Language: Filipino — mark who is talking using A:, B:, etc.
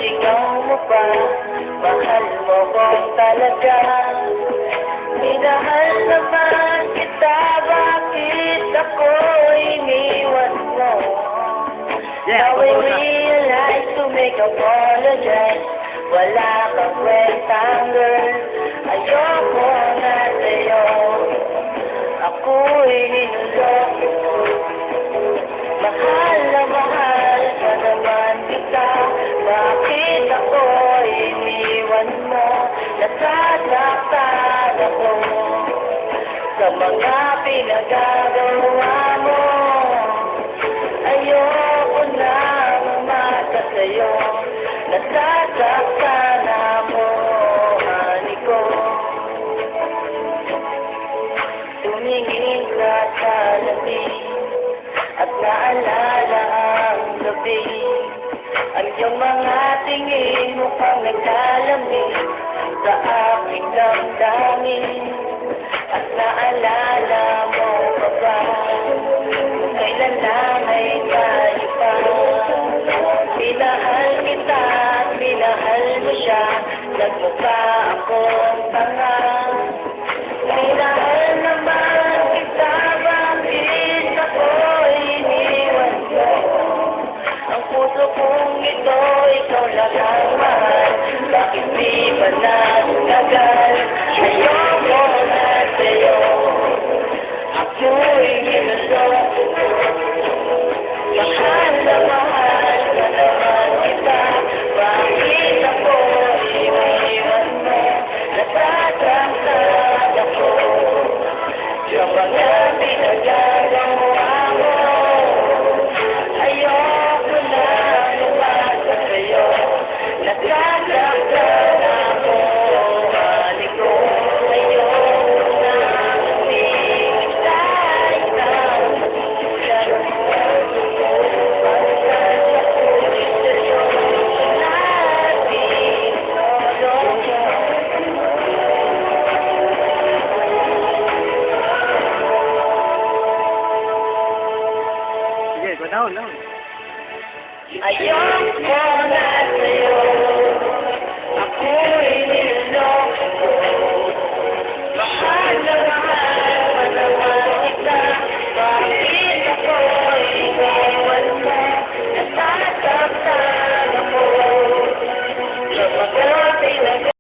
A: sigaw mo pa, mahal mo ko talaga. Minahal naman kita, bakit ako iniwan mo? Now I realize to make apologize, wala kang kwentang girl, ayoko na sa'yo, ako'y niloloko. Mahal na mahal ka naman kita, bakit ako iniwan mo? Nasasaktan ako sa mga pinagagawa mo. Ayoko na umasa sa'yo, nasasaktan ako, honey ko. Tumingin ka sa labi at naalala ang gabi, ang iyong mga tingin mukhang naglalamig sa aking damdamin. At naalala mo pa ba kung kailan lang ay tayo pa? Minahal kita at minahal mo siya, nagmukha akong tanga. Minahal naman kita, bakit ako iniwan mo? Ang puso kong ito, ikaw lang ang mahal, bakit di ba nagtagal? Ayoko na sa'yo, ako'y ginuloko. Mahal na mahal ka naman kita, bakit ako iniwan mo? Nasasaktan ako sa mga pinagagawa mo. Ayoko na lumasa sa'yo, nasasaktan ako, honey ko. Ayoko na umintay na magsulat mo. Pagkat ako'y sa'yo natin noloko.
B: Sige, go down.
A: Ayoko na